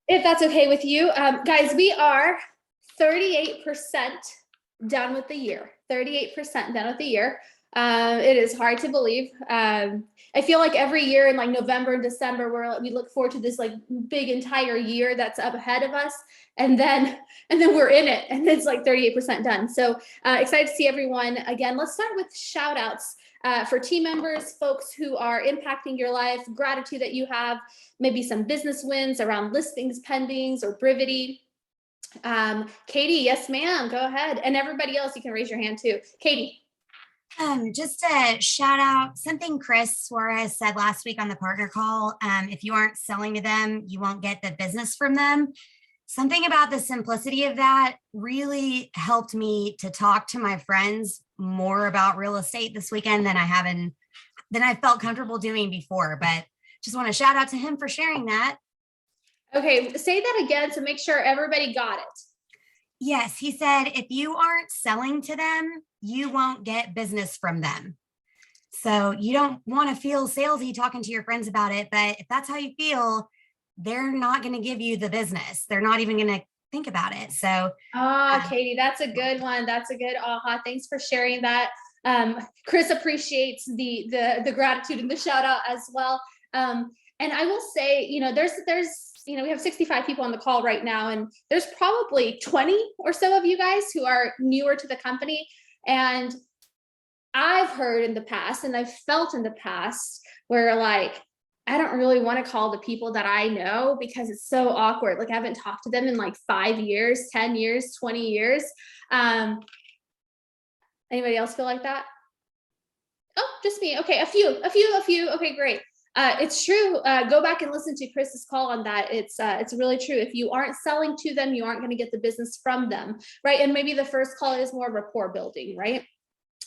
if that's okay with you. Guys, we are 38% done with the year. 38% done with the year. It is hard to believe. I feel like every year in like November and December, we look forward to this like big entire year that's up ahead of us, and then we're in it, and it's like 38% done. So excited to see everyone again. Let's start with shout outs for team members, folks who are impacting your life, gratitude that you have, maybe some business wins around listings, pendings, or brevity. Katie, yes, ma'am, go ahead. And everybody else, you can raise your hand too. Katie. Just a shout out something Chris Suarez said last week on the partner call. If you aren't selling to them, you won't get the business from them. Something about the simplicity of that really helped me to talk to my friends more about real estate this weekend than I felt comfortable doing before. But just want to shout out to him for sharing that. Okay, say that again to make sure everybody got it. Yes, he said, if you aren't selling to them, you won't get business from them. So you don't want to feel salesy talking to your friends about it, but if that's how you feel, they're not going to give you the business. They're not even going to think about it. So, Katie, that's a good one. That's a good aha. Thanks for sharing that. Chris appreciates the gratitude and the shout out as well. And I will say, there's we have 65 people on the call right now, and there's probably 20 or so of you guys who are newer to the company. And I've heard in the past, and I've felt in the past where like, I don't really want to call the people that I know because it's so awkward. Like I haven't talked to them in like 5 years, 10 years, 20 years. Anybody else feel like that? Oh, just me. Okay. A few. Okay, great. It's true. Go back and listen to Chris's call on that. It's really true. If you aren't selling to them, you aren't going to get the business from them, right? And maybe the first call is more rapport building, right?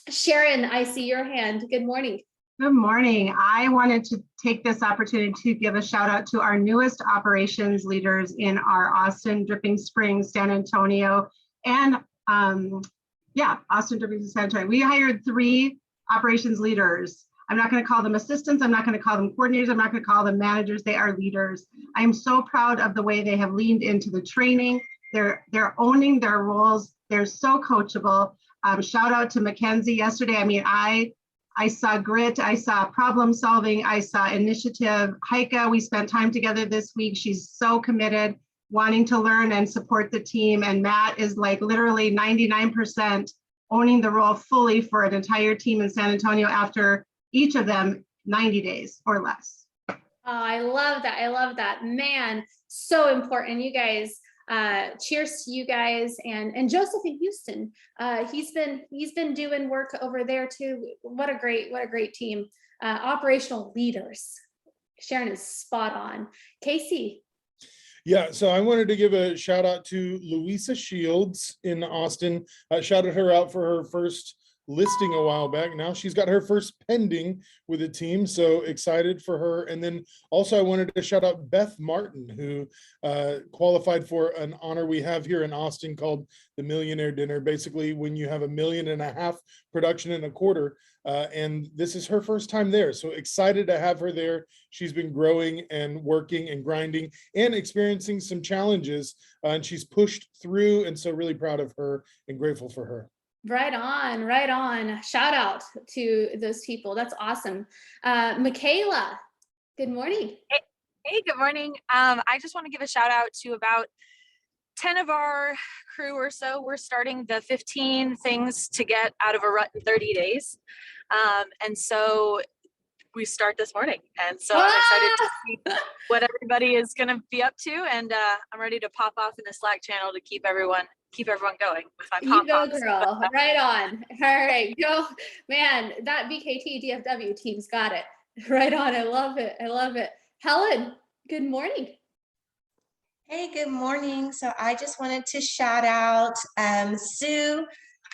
Sharon, I see your hand. Good morning. Good morning. I wanted to take this opportunity to give a shout out to our newest operations leaders in our Austin, Dripping Springs, San Antonio, and Austin, Dripping Springs, San Antonio. We hired 3 operations leaders. I'm not going to call them assistants. I'm not going to call them coordinators. I'm not going to call them managers. They are leaders. I'm so proud of the way they have leaned into the training. They're owning their roles. They're so coachable. Shout out to Mackenzie yesterday. I mean, I saw grit. I saw problem solving. I saw initiative. Heike, we spent time together this week. She's so committed, wanting to learn and support the team. And Matt is like literally 99% owning the role fully for an entire team in San Antonio after each of them 90 days or less. Oh, I love that. I love that. Man, so important. You guys, cheers to you guys, and Joseph in Houston. He's been doing work over there too. What a great team. Operational leaders. Sharon is spot on. Casey. Yeah, so I wanted to give a shout out to Louisa Shields in Austin. Shouted her out for her first listing a while back. Now she's got her first pending with a team, so excited for her. And then also I wanted to shout out Beth Martin, who qualified for an honor we have here in Austin called the Millionaire Dinner. Basically, when you have $1.5 million production in a quarter, and this is her first time there. So excited to have her there. She's been growing and working and grinding and experiencing some challenges, and she's pushed through, and so really proud of her and grateful for her. Right on. Shout out to those people. That's awesome. Michaela, good morning. Hey, good morning. I just want to give a shout out to about 10 of our crew or so. We're starting the 15 things to get out of a rut in 30 days. And so we start this morning. And so I'm excited to see what everybody is going to be up to. And I'm ready to pop off in the Slack channel to keep everyone going with my pom poms. You go, girl. Right on. All right, go, man. That BKT DFW team's got it. Right on. I love it. Helen, good morning. Hey, good morning. So I just wanted to shout out Sue,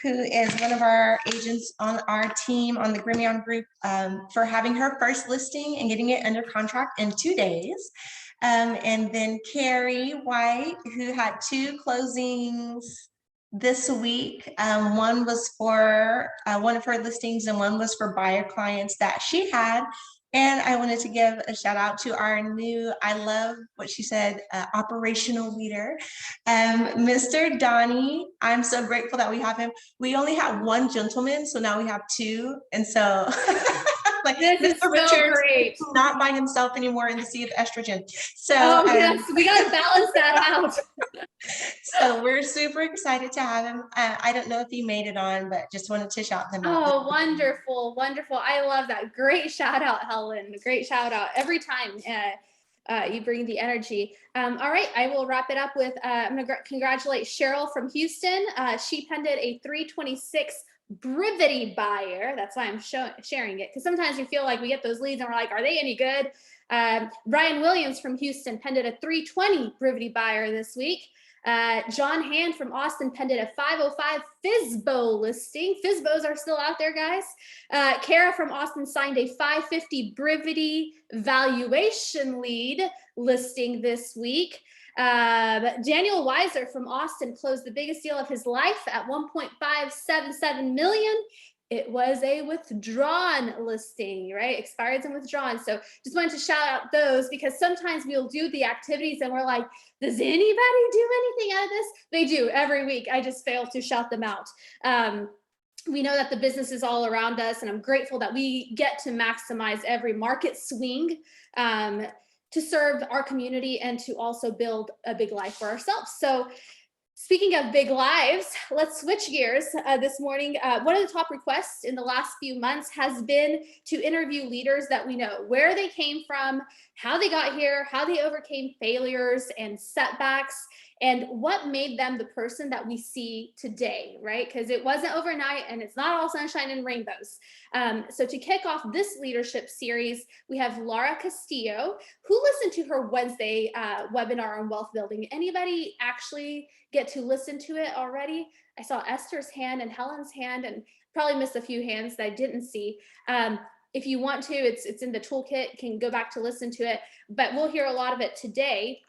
who is one of our agents on our team on the Grimion group, for having her first listing and getting it under contract in 2 days. And then Carrie White, who had 2 closings this week. One was for one of her listings and one was for buyer clients that she had And I wanted to give a shout out to our new, I love what she said, operational leader, Mr. Donnie. I'm so grateful that we have him. We only have one gentleman, so now we have two. And so like This is Mr. so Richards great. not by himself anymore in the sea of estrogen. So Oh, yes, we got to balance that out. so we're super excited to have him. I don't know if he made it on, but just wanted to shout them out. Oh, wonderful, wonderful. I love that. Great shout out, Helen. Great shout out every time you bring the energy. All right, I will wrap it up with, I'm gonna congratulate Cheryl from Houston. She pended a 326 Brivity buyer. That's why I'm sharing it, because sometimes we feel like we get those leads and we're like, are they any good? Brian Williams from Houston pended a 320 Brivity buyer this week. John Hand from Austin pended a 505 FISBO listing. FISBOs are still out there, guys. Kara from Austin signed a 550 Brivity valuation lead listing this week. Daniel Weiser from Austin closed the biggest deal of his life at 1.577 million. It was a withdrawn listing, right? Expired and withdrawn. So just wanted to shout out those, because sometimes we'll do the activities and we're like, does anybody do anything out of this? They do every week. I just fail to shout them out. We know that the business is all around us, and I'm grateful that we get to maximize every market swing to serve our community and to also build a big life for ourselves. So speaking of big lives, let's switch gears this morning. One of the top requests in the last few months has been to interview leaders that we know, where they came from, how they got here, how they overcame failures and setbacks, and what made them the person that we see today, right? Because it wasn't overnight and it's not all sunshine and rainbows. So to kick off this leadership series, we have Laura Castillo, who listened to her Wednesday webinar on wealth building. Anybody actually get to listen to it already? I saw Esther's hand and Helen's hand, and probably missed a few hands that I didn't see. If you want to, it's in the toolkit, can go back to listen to it, but we'll hear a lot of it today.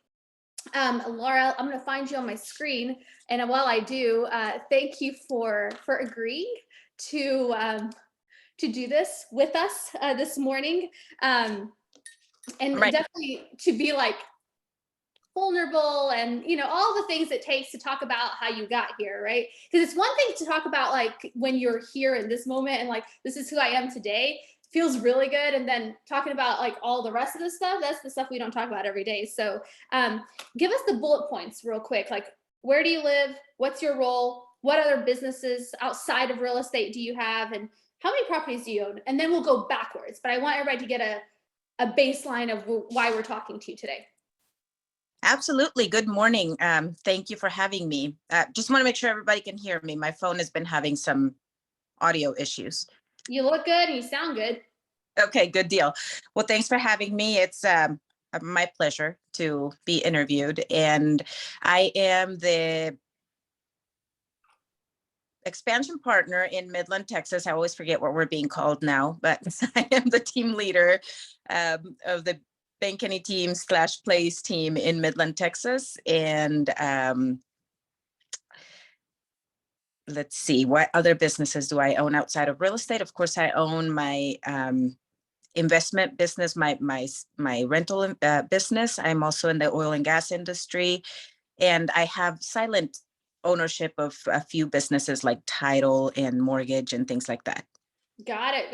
Laura, I'm going to find you on my screen, and while I do, thank you for agreeing to do this with us this morning, and Right. definitely to be like vulnerable and all the things it takes to talk about how you got here, right? Because it's one thing to talk about like when you're here in this moment and like this is who I am today, feels really good, and then talking about like all the rest of the stuff, that's the stuff we don't talk about every day. So give us the bullet points real quick, like where do you live, what's your role, what other businesses outside of real estate do you have, and how many properties do you own? And then we'll go backwards, but I want everybody to get a baseline of why we're talking to you today. Absolutely. Good morning. Thank you for having me. Just want to make sure everybody can hear me. My phone has been having some audio issues. You look good and you sound good. Okay, good deal. Well, thanks for having me. It's my pleasure to be interviewed. And I am the expansion partner in Midland, Texas. I always forget what we're being called now, but I am the team leader of the Bankeny team / plays team in Midland, Texas. And let's see, what other businesses do I own outside of real estate? Of course, I own my investment business, my rental business. I'm also in the oil and gas industry, and I have silent ownership of a few businesses like title and mortgage and things like that. Got it.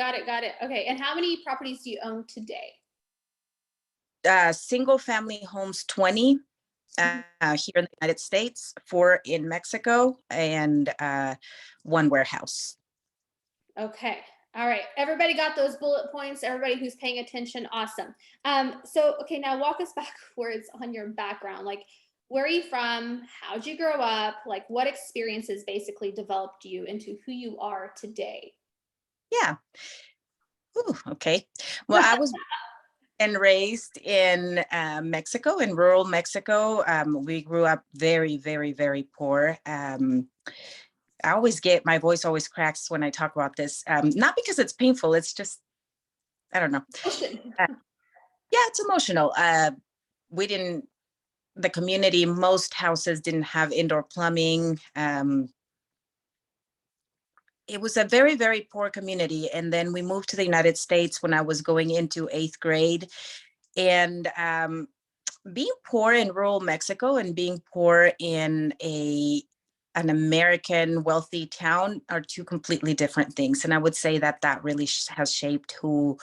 Okay, and how many properties do you own today? Single family homes, 20 here in the United States, 4 in Mexico, and 1 warehouse. Okay. All right. Everybody got those bullet points? Everybody who's paying attention, awesome. So, okay, now walk us backwards on your background. Like, where are you from? How'd you grow up? Like, what experiences basically developed you into who you are today? Yeah. Ooh, okay. Well, I was and raised in Mexico, in rural Mexico. We grew up very, very, very poor. I always get, my voice always cracks when I talk about this. Not because it's painful, it's just, I don't know. Yeah, it's emotional. The community, most houses didn't have indoor plumbing. it was a very, very poor community. And then we moved to the United States when I was going into 8th grade. And being poor in rural Mexico and being poor in an American wealthy town are two completely different things. And I would say that that really has shaped who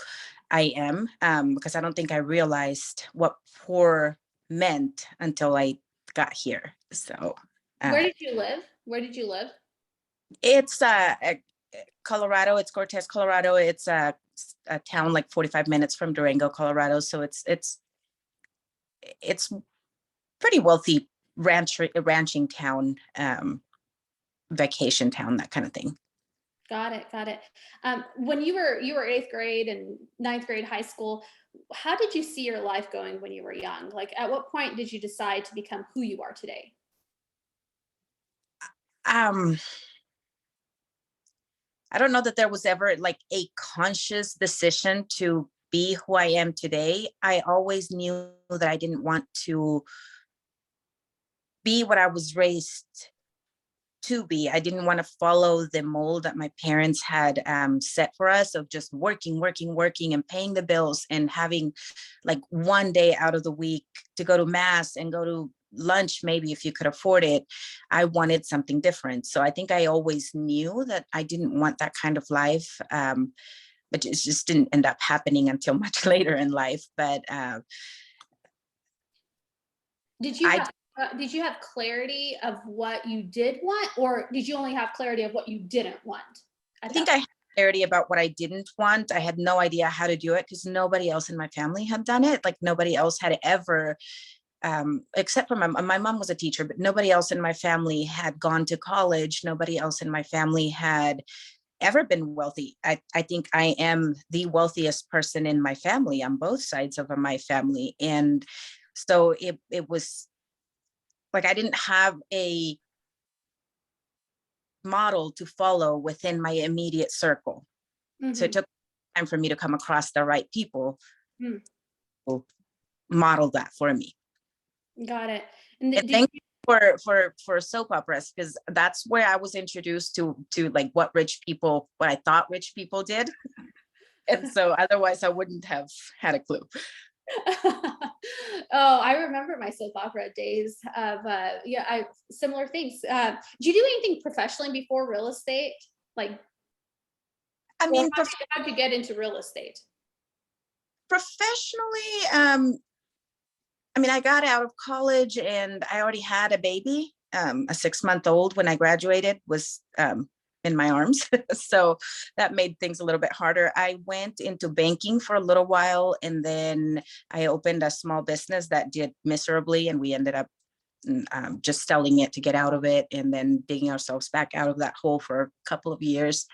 I am, because I don't think I realized what poor meant until I got here. So Where did you live? Where did you live? it's Colorado. It's Cortez, Colorado. It's a town like 45 minutes from Durango, Colorado. So it's pretty wealthy ranching town, vacation town, that kind of thing. Got it. Got it. When you were 8th grade and 9th grade high school, how did you see your life going when you were young? Like, at what point did you decide to become who you are today? I don't know that there was ever like a conscious decision to be who I am today. I always knew that I didn't want to be what I was raised to be. I didn't want to follow the mold that my parents had set for us of just working, working, working and paying the bills and having like one day out of the week to go to mass and go to lunch, maybe if you could afford it. I wanted something different. So I think I always knew that I didn't want that kind of life. But it just didn't end up happening until much later in life. But Did you have clarity of what you did want, or did you only have clarity of what you didn't want? I think I had clarity about what I didn't want. I had no idea how to do it because nobody else in my family had done it. Like nobody else had ever, except for my mom was a teacher, but nobody else in my family had gone to college. Nobody else in my family had ever been wealthy. I think I am the wealthiest person in my family on both sides of my family. And so it was like I didn't have a model to follow within my immediate circle. Mm-hmm. So it took time for me to come across the right people who modeled that for me. Got it. And thank you for soap operas, because that's where I was introduced to like what I thought rich people did. And so otherwise I wouldn't have had a clue. Oh, I remember my soap opera days of similar things. Did you do anything professionally before real estate? Like, I mean, how did you get into real estate? Professionally, I mean, I got out of college and I already had a baby, a 6-month-old when I graduated, was in my arms. So that made things a little bit harder. I went into banking for a little while, and then I opened a small business that did miserably, and we ended up just selling it to get out of it, and then digging ourselves back out of that hole for a couple of years.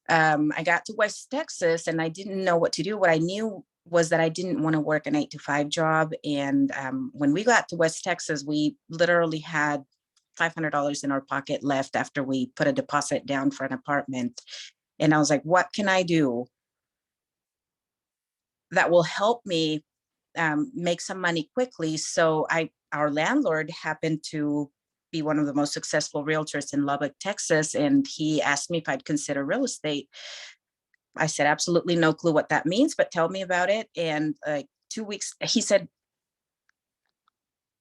I got to West Texas and I didn't know what to do. What I knew was that I didn't want to work an 8-to-5 job. And when we got to West Texas, we literally had $500 in our pocket left after we put a deposit down for an apartment. And I was like, what can I do that will help me make some money quickly? So our landlord happened to be one of the most successful realtors in Lubbock, Texas. And he asked me if I'd consider real estate. I said, absolutely no clue what that means, but tell me about it. And 2 weeks, he said,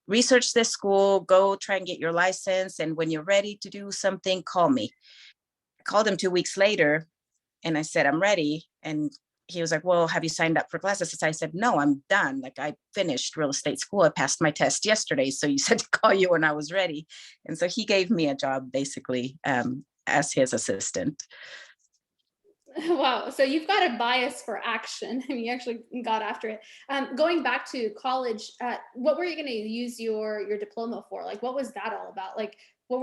research this school, go try and get your license. And when you're ready to do something, call me. I called him 2 weeks later and I said, I'm ready. And he was like, well, have you signed up for classes? I said, no, I'm done. Like, I finished real estate school. I passed my test yesterday. So you said to call you when I was ready. And so he gave me a job basically as his assistant. Wow. So you've got a bias for action. I mean, you actually got after it. Going back to college, what were you going to use your diploma for? Like, what was that all about? Like, when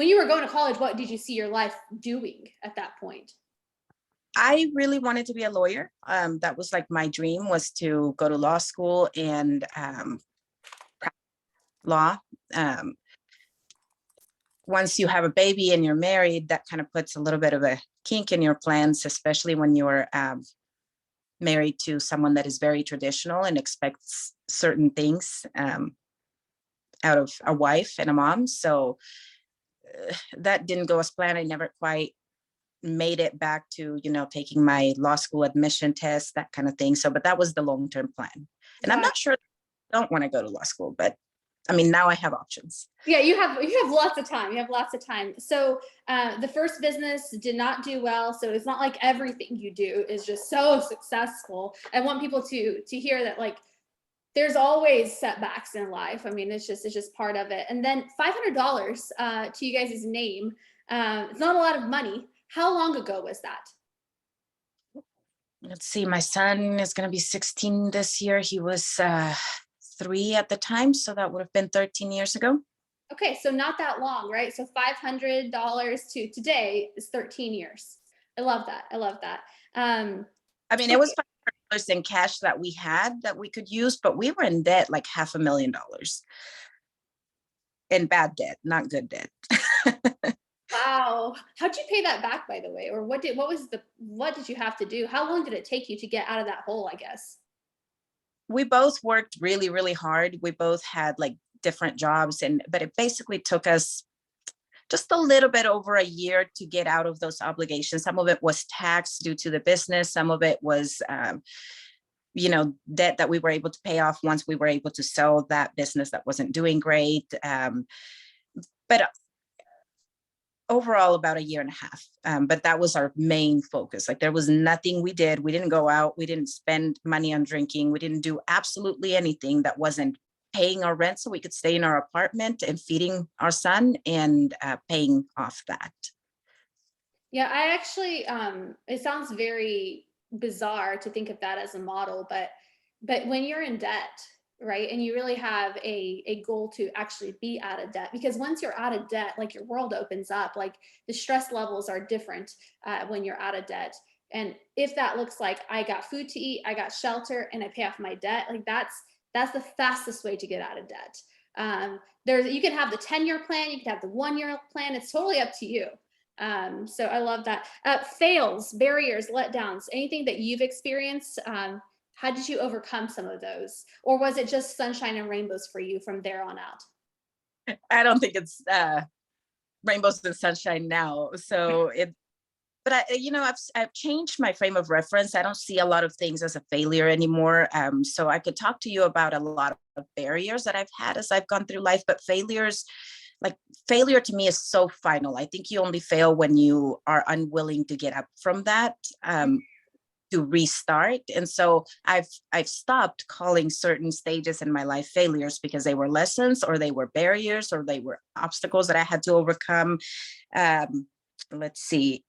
you were going to college, what did you see your life doing at that point? I really wanted to be a lawyer. That was like my dream, was to go to law school and practice law. Once you have a baby and you're married, that kind of puts a little bit of a kink in your plans, especially when you're married to someone that is very traditional and expects certain things out of a wife and a mom. So that didn't go as planned. I never quite made it back to, taking my law school admission test, that kind of thing. So, but that was the long-term plan. And I'm not sure I don't want to go to law school, but I mean, now I have options. Yeah, you have lots of time. You have lots of time. So the first business did not do well. So it's not like everything you do is just so successful. I want people to hear that, like, there's always setbacks in life. I mean, it's just part of it. And then $500 to you guys' name. It's not a lot of money. How long ago was that? Let's see, my son is going to be 16 this year. He was 3 at the time. So that would have been 13 years ago. Okay, so not that long, right? So $500 to today is 13 years. I love that. I love that. I mean, it was $500 in cash that we had that we could use, but we were in debt like $500,000 in bad debt, not good debt. Wow. How'd you pay that back, by the way? Or what did you have to do? How long did it take you to get out of that hole, I guess? We both worked really, really hard. We both had like different jobs, but it basically took us just a little bit over a year to get out of those obligations. Some of it was tax due to the business. Some of it was, debt that we were able to pay off once we were able to sell that business that wasn't doing great. But overall about a year and a half. But that was our main focus. Like, there was nothing we did. We didn't go out. We didn't spend money on drinking. We didn't do absolutely anything that wasn't paying our rent so we could stay in our apartment and feeding our son and paying off that. Yeah, I actually, it sounds very bizarre to think of that as a model, but when you're in debt, right, and you really have a goal to actually be out of debt, because once you're out of debt, like, your world opens up, like, the stress levels are different when you're out of debt. And if that looks like, I got food to eat, I got shelter, and I pay off my debt, like, that's the fastest way to get out of debt. You can have the 10-year plan, you can have the 1-year plan. It's totally up to you. So I love that. Fails, barriers, letdowns, anything that you've experienced, how did you overcome some of those? Or was it just sunshine and rainbows for you from there on out? I don't think it's rainbows and sunshine now. So but I've changed my frame of reference. I don't see a lot of things as a failure anymore. So I could talk to you about a lot of barriers that I've had as I've gone through life, but failure to me is so final. I think you only fail when you are unwilling to get up from that, to restart. And so I've stopped calling certain stages in my life failures, because they were lessons, or they were barriers, or they were obstacles that I had to overcome. Let's see.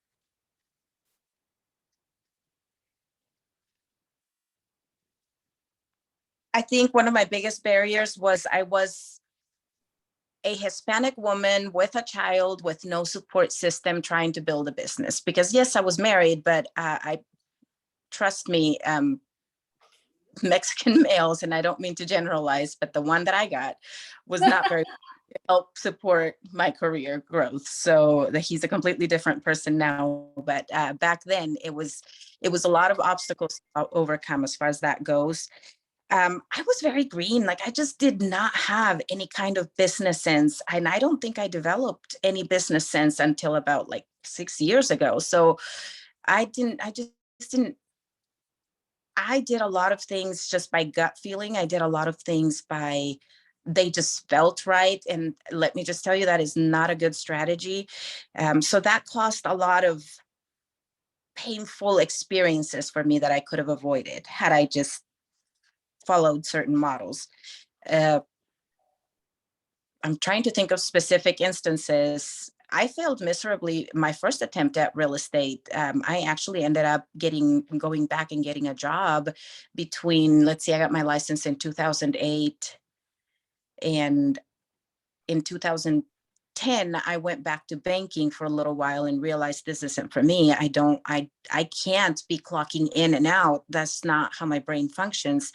I think one of my biggest barriers was I was a Hispanic woman with a child with no support system trying to build a business. Because yes, I was married, but trust me, Mexican males, and I don't mean to generalize, but the one that I got was not very to help support my career growth. So he's a completely different person now. But back then it was a lot of obstacles to overcome as far as that goes. I was very green. Like, I just did not have any kind of business sense. And I don't think I developed any business sense until about like 6 years ago. So I did a lot of things just by gut feeling. I did a lot of things they just felt right. And let me just tell you, that is not a good strategy. So that cost a lot of painful experiences for me that I could have avoided had I just followed certain models. I'm trying to think of specific instances. I failed miserably my first attempt at real estate. I actually ended up going back and getting a job between, let's see, I got my license in 2008, and in 2010, I went back to banking for a little while and realized this isn't for me. I can't be clocking in and out. That's not how my brain functions.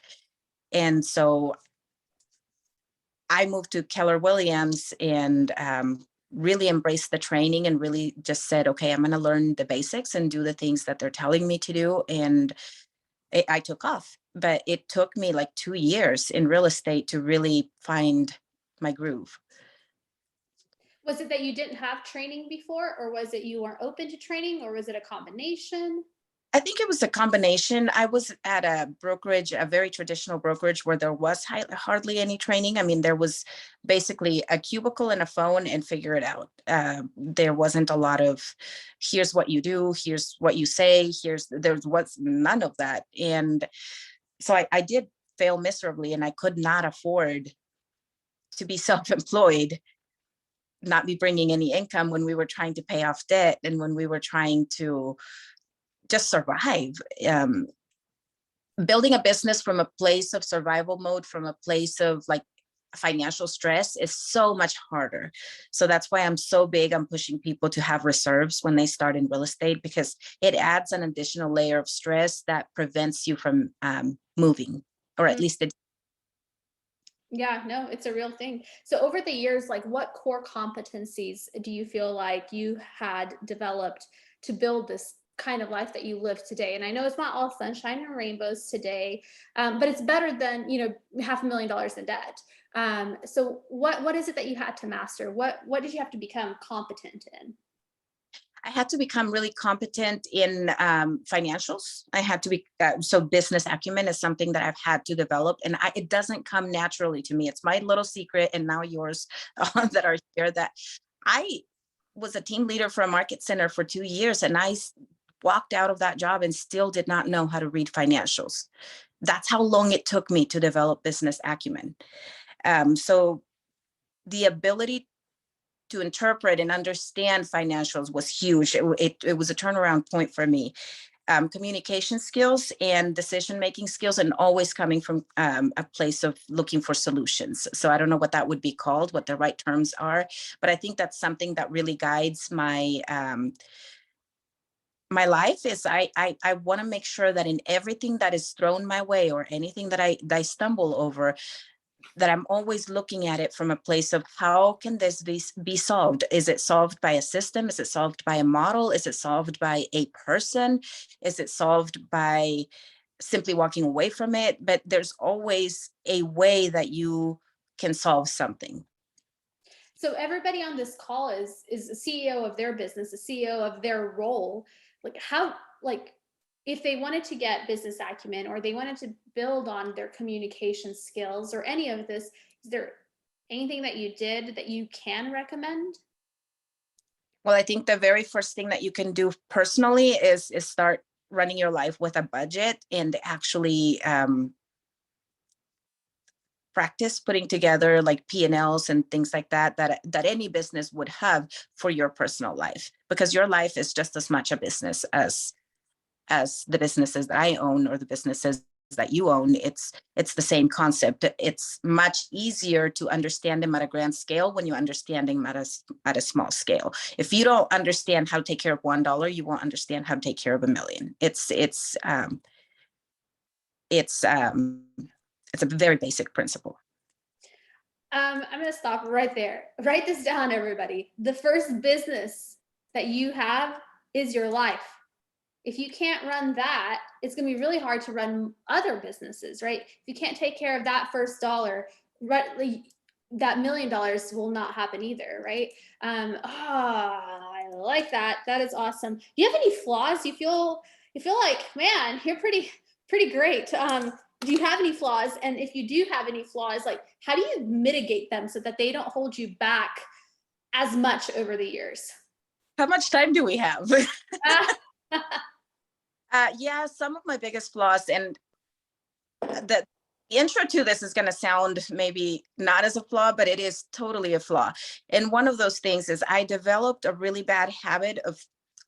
And so I moved to Keller Williams and really embraced the training and really just said, okay, I'm going to learn the basics and do the things that they're telling me to do. And I took off, but it took me like 2 years in real estate to really find my groove. Was it that you didn't have training before, or was it you weren't open to training, or was it a combination? I think it was a combination. I was at a brokerage, a very traditional brokerage where there was hardly any training. I mean, there was basically a cubicle and a phone and figure it out. There wasn't a lot of, here's what you do, here's what you say, there was none of that. And so I did fail miserably, and I could not afford to be self-employed, not be bringing any income when we were trying to pay off debt and when we were trying to just survive. Building a business from a place of survival mode, from a place of like financial stress, is so much harder. So that's why I'm so big on pushing people to have reserves when they start in real estate, because it adds an additional layer of stress that prevents you from moving, or at least it. Yeah, no, it's a real thing. So over the years, like what core competencies do you feel like you had developed to build this kind of life that you live today? And I know it's not all sunshine and rainbows today, but it's better than, you know, $500,000 in debt. So what is it that you had to master? What did you have to become competent in? I had to become really competent in financials. I had to be, so business acumen is something that I've had to develop, and it doesn't come naturally to me. It's my little secret, and now yours that are here, that I was a team leader for a market center for 2 years, and I walked out of that job and still did not know how to read financials. That's how long it took me to develop business acumen. So the ability to interpret and understand financials was huge. It was a turnaround point for me. Communication skills and decision-making skills, and always coming from a place of looking for solutions. So I don't know what that would be called, what the right terms are, but I think that's something that really guides my my life. Is I want to make sure that in everything that is thrown my way, or anything that I stumble over, that I'm always looking at it from a place of, how can this be solved? Is it solved by a system? Is it solved by a model? Is it solved by a person? Is it solved by simply walking away from it? But there's always a way that you can solve something. So everybody on this call is a CEO of their business, a CEO of their role. Like how, like if they wanted to get business acumen, or they wanted to build on their communication skills, or any of this, is there anything that you did that you can recommend? Well, I think the very first thing that you can do personally is start running your life with a budget, and actually practice putting together like P&Ls and things like that any business would have for your personal life, because your life is just as much a business as the businesses that I own, or the businesses that you own. It's the same concept. It's much easier to understand them at a grand scale when you understand them at a small scale. If you don't understand how to take care of $1, you won't understand how to take care of $1 million. It's a very basic principle. I'm going to stop right there. Write this down, everybody. The first business that you have is your life. If you can't run that, it's going to be really hard to run other businesses, right? If you can't take care of that first dollar, that $1 million will not happen either, right? I like that. That is awesome. Do you have any flaws? You feel like, man, you're pretty great. Do you have any flaws? And if you do have any flaws, like how do you mitigate them so that they don't hold you back as much over the years? How much time do we have? Yeah, some of my biggest flaws, and the intro to this is going to sound maybe not as a flaw, but it is totally a flaw. And one of those things is I developed a really bad habit of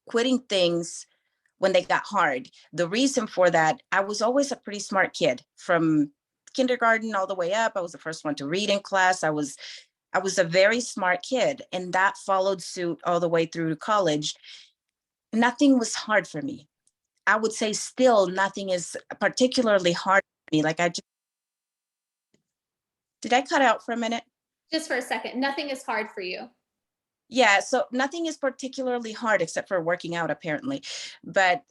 quitting things when they got hard. The reason for that, I was always a pretty smart kid from kindergarten all the way up. I was the first one to read in class. I was a very smart kid, and that followed suit all the way through college. Nothing was hard for me. I would say still nothing is particularly hard for me. Like did I cut out for a minute? Just for a second. Nothing is hard for you. Yeah, so nothing is particularly hard except for working out, apparently. But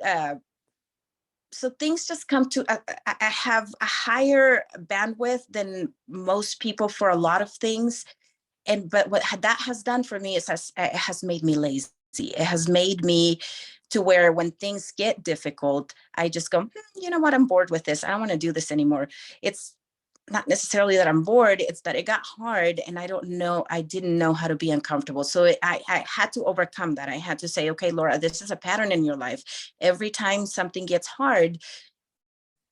so things just come to, I have a higher bandwidth than most people for a lot of things. but what that has done for me is it has made me lazy. It has made me to where when things get difficult, I just go, you know what, I'm bored with this. I don't want to do this anymore. It's not necessarily that I'm bored, it's that it got hard and I didn't know how to be uncomfortable. So I had to overcome that. I had to say, okay, Laura, this is a pattern in your life. Every time something gets hard,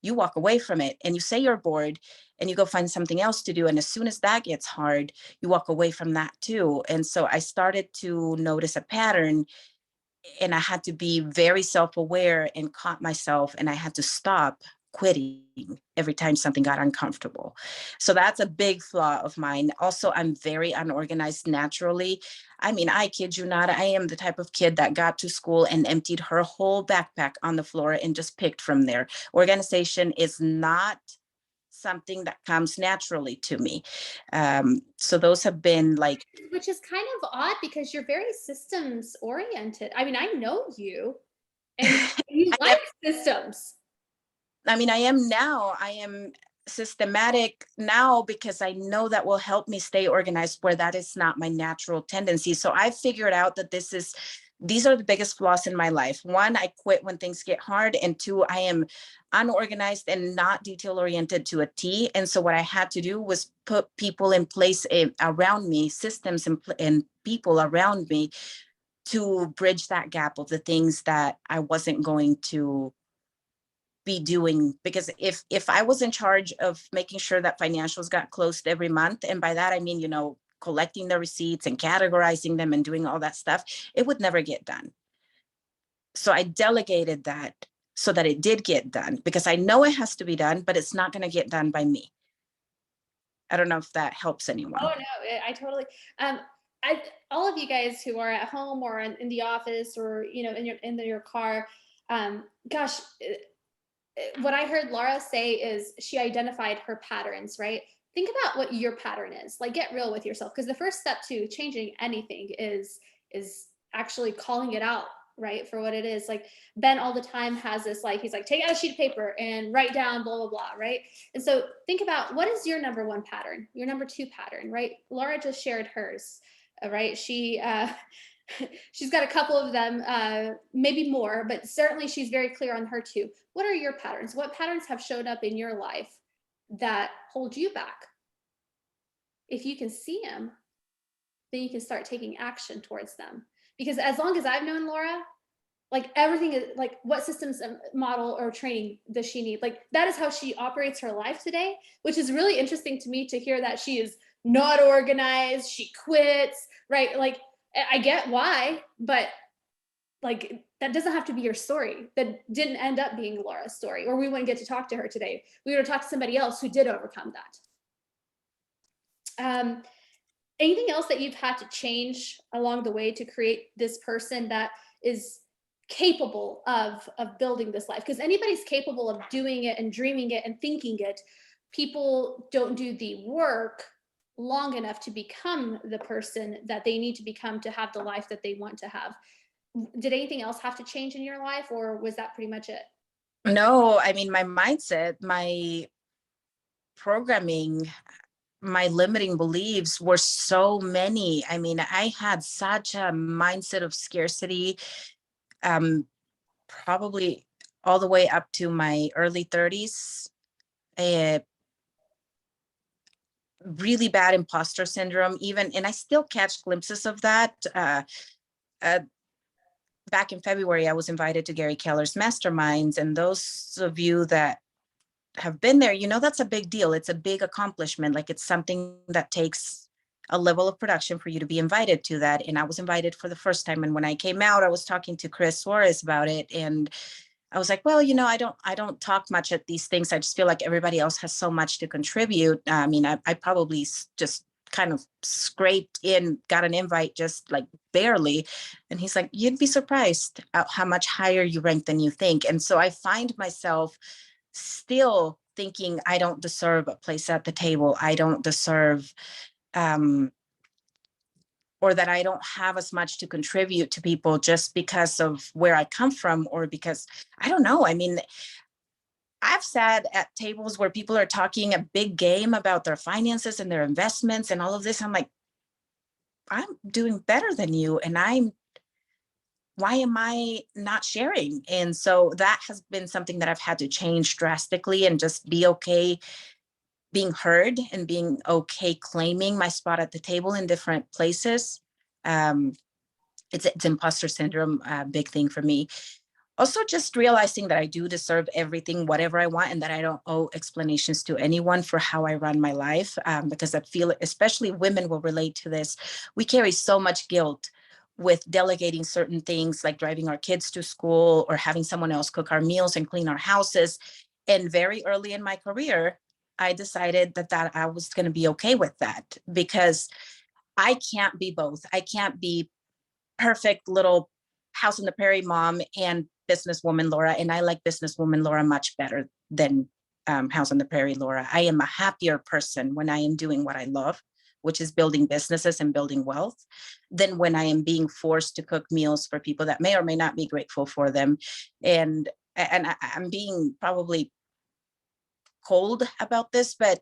you walk away from it and you say you're bored and you go find something else to do. And as soon as that gets hard, you walk away from that too. And so I started to notice a pattern, and I had to be very self-aware and caught myself, and I had to stop quitting every time something got uncomfortable. So that's a big flaw of mine. Also, I'm very unorganized naturally. I mean, I kid you not, I am the type of kid that got to school and emptied her whole backpack on the floor and just picked from there. Organization is not something that comes naturally to me. So those have been like, Which is kind of odd because you're very systems oriented. I mean, I know you and you like systems. I mean, I am now. I am systematic now because I know that will help me stay organized where that is not my natural tendency. So I figured out that these are the biggest flaws in my life. One, I quit when things get hard. And two, I am unorganized and not detail oriented to a T. And so what I had to do was put people in place around me, systems and people around me to bridge that gap of the things that I wasn't going to be doing. Because if I was in charge of making sure that financials got closed every month, and by that I mean, collecting the receipts and categorizing them and doing all that stuff, it would never get done. So I delegated that so that it did get done, because I know it has to be done, but it's not going to get done by me. I don't know if that helps anyone. Oh no, I totally. All of you guys who are at home or in the office or in your car, gosh, what I heard Laura say is she identified her patterns, right? Think about what your pattern is. Like, get real with yourself, because the first step to changing anything is actually calling it out, right, for what it is. Like Ben all the time has this, like, he's like, take out a sheet of paper and write down blah blah blah, right? And so think about, what is your number one pattern, your number two pattern, right? Laura just shared hers, right? She's got a couple of them, maybe more, but certainly she's very clear on her two. What are your patterns? What patterns have showed up in your life that hold you back? If you can see them, then you can start taking action towards them. Because as long as I've known Laura, like, everything is like, what systems model or training does she need? Like, that is how she operates her life today, which is really interesting to me to hear that she is not organized, she quits, right? Like, I get why, but like, that doesn't have to be your story. That didn't end up being Laura's story, or we wouldn't get to talk to her today. We would talk to somebody else who did overcome that. Anything else that you've had to change along the way to create this person that is capable of building this life? Because anybody's capable of doing it and dreaming it and thinking it. People don't do the work long enough to become the person that they need to become to have the life that they want to have. Did anything else have to change in your life, or was that pretty much it? No, I mean, my mindset, my programming, my limiting beliefs were so many. I mean, I had such a mindset of scarcity, probably all the way up to my early 30s. Really bad imposter syndrome, even, and I still catch glimpses of that. Back in February, I was invited to Gary Keller's masterminds, and those of you that have been there, that's a big deal. It's a big accomplishment. Like, it's something that takes a level of production for you to be invited to that. And I was invited for the first time. And when I came out, I was talking to Chris Suarez about it, and I was like, well, I don't talk much at these things. I just feel like everybody else has so much to contribute. I mean, I probably just kind of scraped in, got an invite just like barely. And he's like, you'd be surprised at how much higher you rank than you think. And so I find myself still thinking I don't deserve a place at the table. I don't deserve, or that I don't have as much to contribute to people just because of where I come from, or because, I don't know. I mean, I've sat at tables where people are talking a big game about their finances and their investments and all of this. I'm like, I'm doing better than you, and why am I not sharing? And so that has been something that I've had to change drastically, and just be okay being heard, and being okay claiming my spot at the table in different places. Um, it's imposter syndrome, a big thing for me. Also, just realizing that I do deserve everything, whatever I want, and that I don't owe explanations to anyone for how I run my life. Because I feel, especially women will relate to this, we carry so much guilt with delegating certain things, like driving our kids to school or having someone else cook our meals and clean our houses. And very early in my career, I decided that I was going to be okay with that, because I can't be both. I can't be perfect little house on the prairie mom and businesswoman Laura. And I like businesswoman Laura much better than house on the prairie Laura. I am a happier person when I am doing what I love, which is building businesses and building wealth, than when I am being forced to cook meals for people that may or may not be grateful for them. And I'm being probably cold about this, but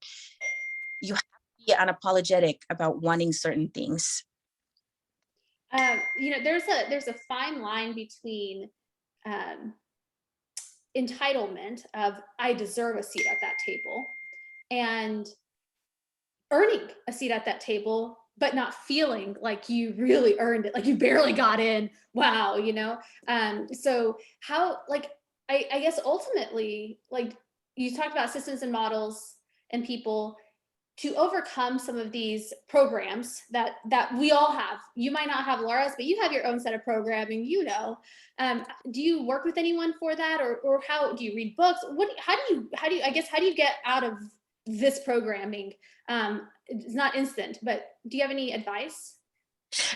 you have to be unapologetic about wanting certain things. There's a fine line between entitlement of I deserve a seat at that table, and earning a seat at that table, but not feeling like you really earned it, like you barely got in. Wow, so how, like, I guess ultimately, like, you talked about systems and models and people to overcome some of these programs that we all have. You might not have Laura's, but you have your own set of programming. Do you work with anyone for that, or how do you read books? How do you get out of this programming? It's not instant, but do you have any advice?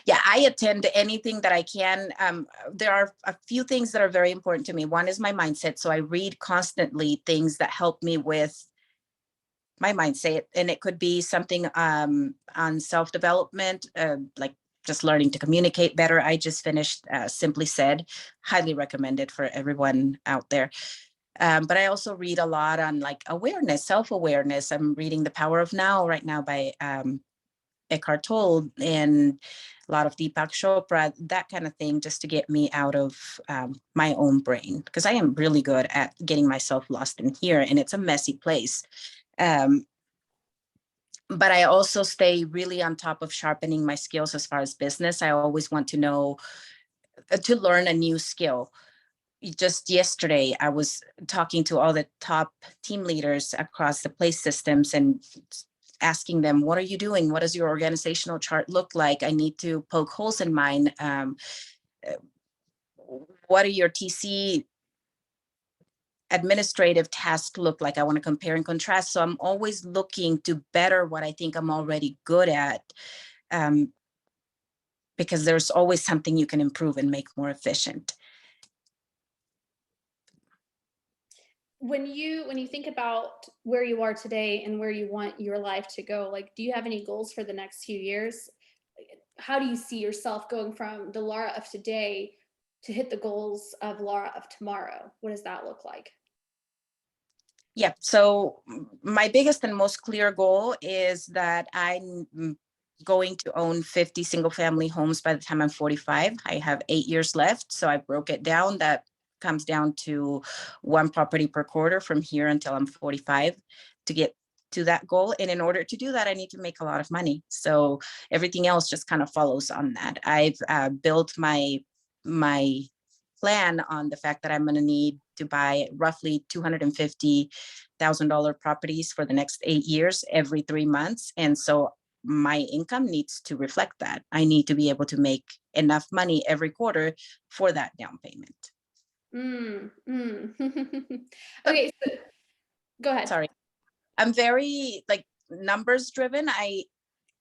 Yeah, I attend anything that I can. There are a few things that are very important to me. One is my mindset. So I read constantly things that help me with my mindset. And it could be something on self-development, like just learning to communicate better. I just finished Simply Said, highly recommended for everyone out there. But I also read a lot on like awareness, self-awareness. I'm reading The Power of Now right now by Eckhart Tolle, and a lot of Deepak Chopra, that kind of thing, just to get me out of my own brain, because I am really good at getting myself lost in here, and it's a messy place. But I also stay really on top of sharpening my skills as far as business. I always want to know, to learn a new skill. Just yesterday, I was talking to all the top team leaders across the place systems and asking them, what are you doing? What does your organizational chart look like? I need to poke holes in mine. What are your TC administrative tasks look like? I want to compare and contrast. So I'm always looking to better what I think I'm already good at, because there's always something you can improve and make more efficient. When you think about where you are today and where you want your life to go, like, do you have any goals for the next few years? How do you see yourself going from the Laura of today to hit the goals of Laura of tomorrow? What does that look like? Yeah, so my biggest and most clear goal is that I'm going to own 50 single family homes by the time I'm 45. I have 8 years left, so I broke it down. That comes down to 1 property per quarter from here until I'm 45 to get to that goal. And in order to do that, I need to make a lot of money. So everything else just kind of follows on that. I've built my plan on the fact that I'm going to need to buy roughly $250,000 properties for the next 8 years, every 3 months. And so my income needs to reflect that. I need to be able to make enough money every quarter for that down payment. Okay, so go ahead. Sorry. I'm very like numbers driven.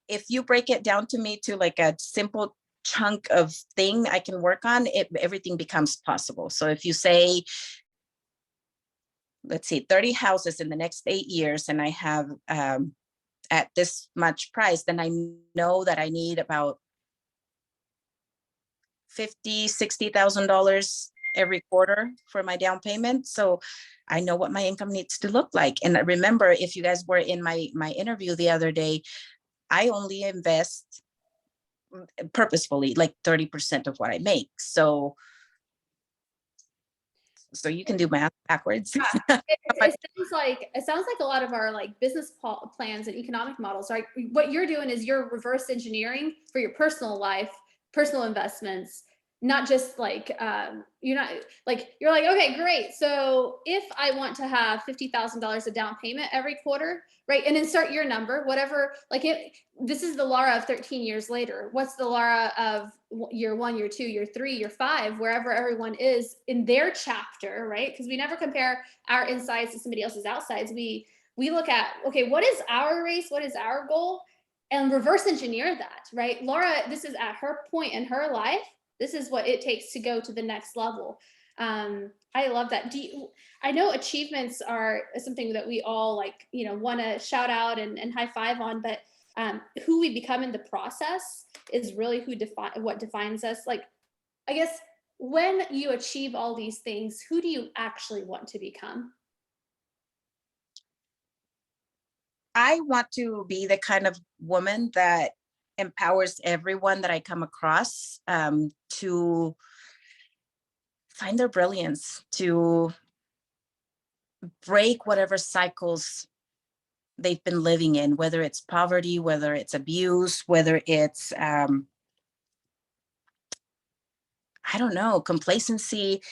If you break it down to me to like a simple chunk of thing I can work on, everything becomes possible. So if you say, let's see, 30 houses in the next 8 years, and I have at this much price, then I know that I need about $50,000-$60,000 every quarter for my down payment. So I know what my income needs to look like. And remember, if you guys were in my interview the other day, I only invest purposefully, like 30% of what I make. So you can do math backwards. It sounds like a lot of our like business plans and economic models, right? What you're doing is you're reverse engineering for your personal life, personal investments, not just like you're like, okay, great. So if I want to have $50,000 of down payment every quarter, right? And insert your number, whatever, this is the Laura of 13 years later. What's the Laura of year 1, year 2, year 3, year 5, wherever everyone is in their chapter, right? Because we never compare our insides to somebody else's outsides. We look at, okay, what is our race? What is our goal? And reverse engineer that, right? Laura, this is at her point in her life. This is what it takes to go to the next level. I love that. I know achievements are something that we all want to shout out and high five on, but who we become in the process is really what defines us. Like, I guess when you achieve all these things, who do you actually want to become? I want to be the kind of woman that empowers everyone that I come across to find their brilliance, to break whatever cycles they've been living in, whether it's poverty, whether it's abuse, whether it's, I don't know, complacency.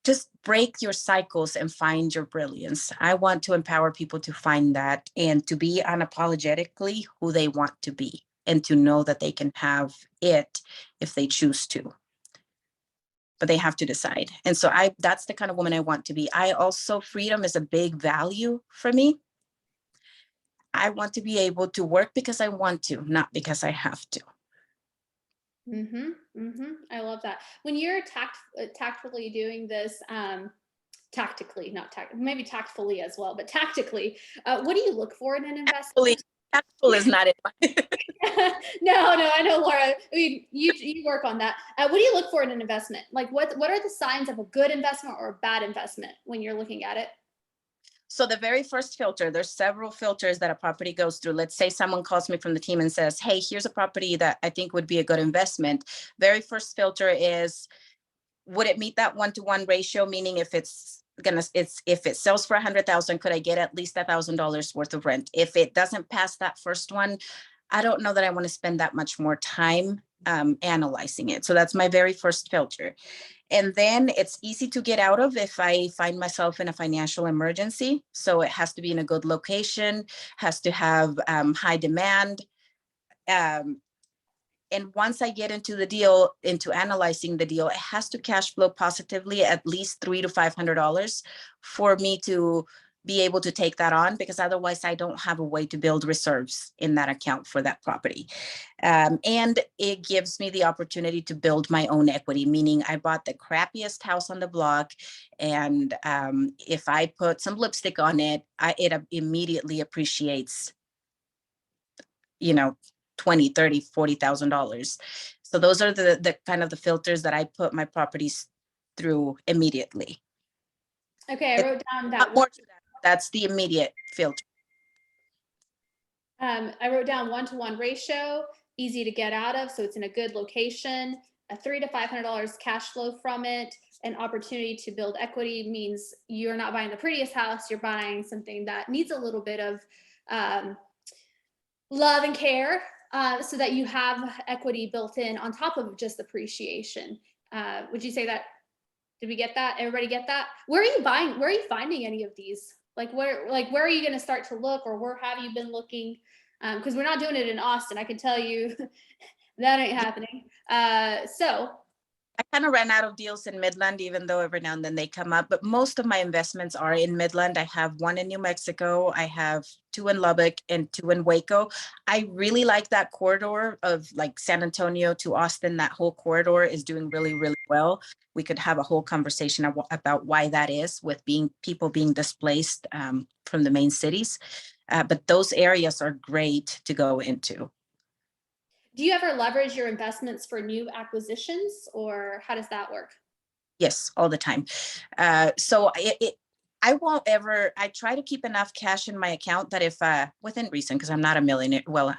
Just break your cycles and find your brilliance. I want to empower people to find that and to be unapologetically who they want to be and to know that they can have it if they choose to. But they have to decide. And so that's the kind of woman I want to be. Freedom is a big value for me. I want to be able to work because I want to, not because I have to. I love that. When you're tactfully doing this, tactically, maybe tactfully as well, but tactically, what do you look for in an investment? Tactful is not it. No, I know, Laura. I mean, you work on that. What do you look for in an investment? Like, what are the signs of a good investment or a bad investment when you're looking at it? So the very first filter, there's several filters that a property goes through. Let's say someone calls me from the team and says, hey, here's a property that I think would be a good investment. Very first filter is, would it meet that 1-to-1 ratio? Meaning if it sells for 100,000, could I get at least $1,000 worth of rent? If it doesn't pass that first one, I don't know that I want to spend that much more time analyzing it. So that's my very first filter. And then it's easy to get out of if I find myself in a financial emergency. So it has to be in a good location, has to have high demand. And once I get into the deal, into analyzing the deal, it has to cash flow positively at least $300 to $500 for me to be able to take that on, because otherwise I don't have a way to build reserves in that account for that property. And it gives me the opportunity to build my own equity, meaning I bought the crappiest house on the block. And if I put some lipstick on it, it immediately appreciates, $20, $30, $40,000. So those are the kind of the filters that I put my properties through immediately. Okay, I wrote down that one. That's the immediate filter. I wrote down 1-to-1 ratio, easy to get out of, so it's in a good location, a $300 to $500 cash flow from it, an opportunity to build equity means you're not buying the prettiest house, you're buying something that needs a little bit of love and care, so that you have equity built in on top of just appreciation. Would you say that? Did we get that? Everybody get that? Where are you buying? Where are you finding any of these? Where are you going to start to look, or where have you been looking? Because we're not doing it in Austin. I can tell you that ain't happening. So I kind of ran out of deals in Midland, even though every now and then they come up, but most of my investments are in Midland. I have one in New Mexico. I have 2 in Lubbock and 2 in Waco. I really like that corridor of like San Antonio to Austin. That whole corridor is doing really, really well. We could have a whole conversation about why that is, with people being displaced from the main cities. But those areas are great to go into. do you ever leverage your investments for new acquisitions, or how does that work? Yes, all the time. So I won't ever, I try to keep enough cash in my account that if, within reason, because I'm not a millionaire, well,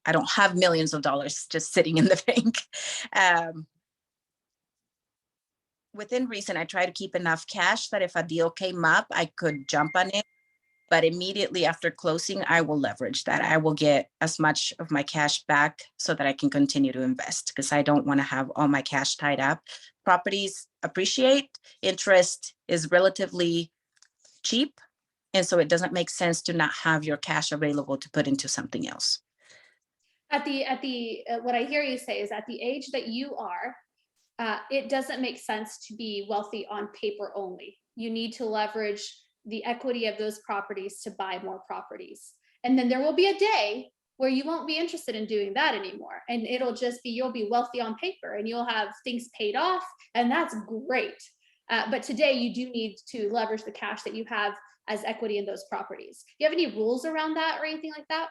I don't have millions of dollars just sitting in the bank. Within reason, I try to keep enough cash that if a deal came up, I could jump on it. But immediately after closing, I will leverage that. I will get as much of my cash back so that I can continue to invest, because I don't want to have all my cash tied up. Properties appreciate, interest is relatively cheap. And so it doesn't make sense to not have your cash available to put into something else. What I hear you say is at the age that you are, it doesn't make sense to be wealthy on paper only. You need to leverage the equity of those properties to buy more properties. And then there will be a day where you won't be interested in doing that anymore. And it'll just be, you'll be wealthy on paper and you'll have things paid off, and that's great. But today you do need to leverage the cash that you have as equity in those properties. Do you have any rules around that or anything like that?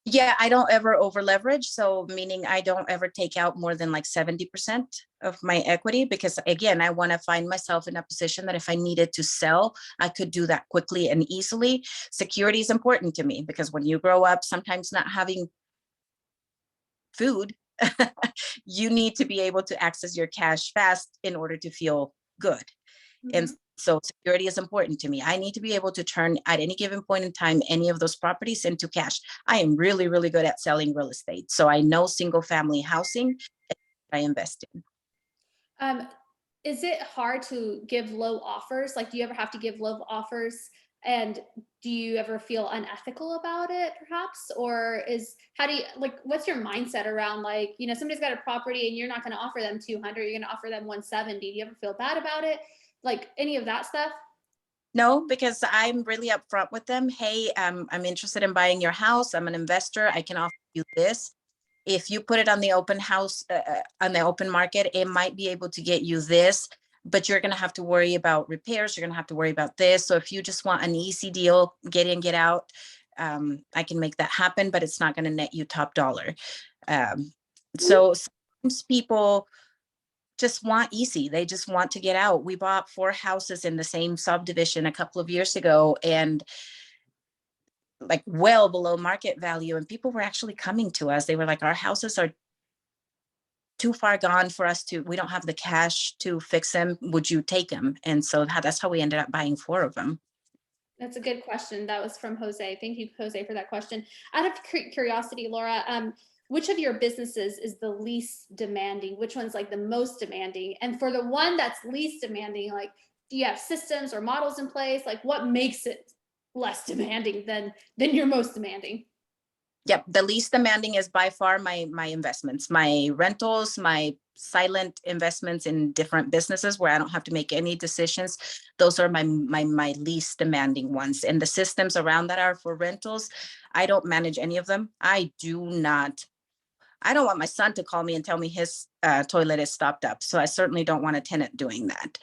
Yeah, I don't ever over leverage. So meaning I don't ever take out more than like 70% of my equity, because again, I want to find myself in a position that if I needed to sell, I could do that quickly and easily. Security is important to me, because when you grow up, sometimes not having food, you need to be able to access your cash fast in order to feel good. And so security is important to me. I need to be able to turn at any given point in time any of those properties into cash. I am really, really good at selling real estate. So I know single family housing I invest in. Is it hard to give low offers? Like, do you ever have to give low offers? And do you ever feel unethical about it, perhaps? Or what's your mindset around, like, somebody's got a property and you're not going to offer them 200, you're going to offer them 170. Do you ever feel bad about it? Like any of that stuff? No, because I'm really upfront with them. Hey, I'm interested in buying your house. I'm an investor. I can offer you this. If you put it on the open house, on the open market, it might be able to get you this, but you're going to have to worry about repairs. You're going to have to worry about this. So if you just want an easy deal, get in, get out, I can make that happen, but it's not going to net you top dollar. So sometimes people just want easy. They just want to get out. We bought 4 houses in the same subdivision a couple of years ago, and like well below market value. And people were actually coming to us. They were like, our houses are too far gone for us we don't have the cash to fix them. Would you take them? And so that's how we ended up buying 4 of them. That's a good question. That was from Jose. Thank you, Jose, for that question. Out of curiosity, Laura, which of your businesses is the least demanding? Which one's like the most demanding? And for the one that's least demanding, like, do you have systems or models in place? Like, what makes it less demanding than your most demanding? Yep, the least demanding is by far my investments, my rentals, my silent investments in different businesses where I don't have to make any decisions. Those are my least demanding ones. And the systems around that are for rentals. I don't manage any of them. I don't want my son to call me and tell me his toilet is stopped up. So I certainly don't want a tenant doing that.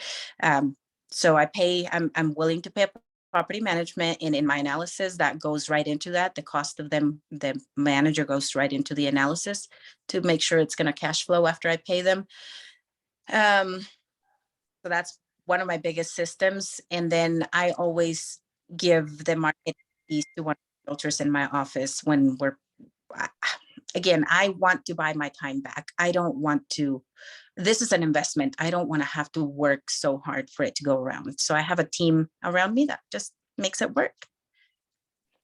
So I'm willing to pay property management, and in my analysis that goes right into that. The cost of them, the manager goes right into the analysis to make sure it's going to cash flow after I pay them. So that's one of my biggest systems. And then I always give the market keys to one of the realtors in my office when again, I want to buy my time back. I don't want to, this is an investment. I don't want to have to work so hard for it to go around. So I have a team around me that just makes it work.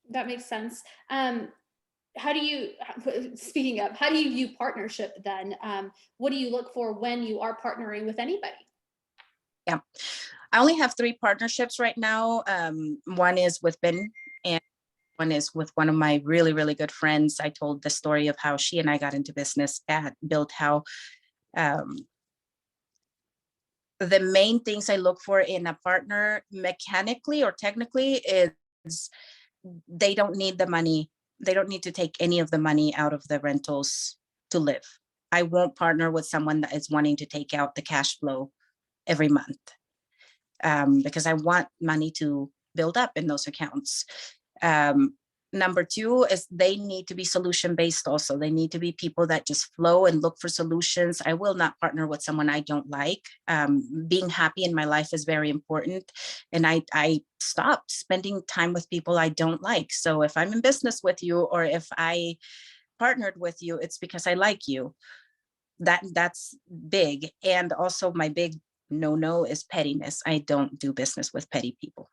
That makes sense. How do you view partnership then? What do you look for when you are partnering with anybody? Yeah, I only have 3 partnerships right now. One is with Ben, and one is with one of my really, really good friends. I told the story of how she and I got into business at Build How. The main things I look for in a partner mechanically or technically is they don't need the money. They don't need to take any of the money out of the rentals to live. I won't partner with someone that is wanting to take out the cash flow every month because I want money to build up in those accounts. Number 2 is they need to be solution-based also. They need to be people that just flow and look for solutions. I will not partner with someone I don't like. Being happy in my life is very important. And I stopped spending time with people I don't like. So if I'm in business with you, or if I partnered with you, it's because I like you. That's big. And also my big no is pettiness. I don't do business with petty people.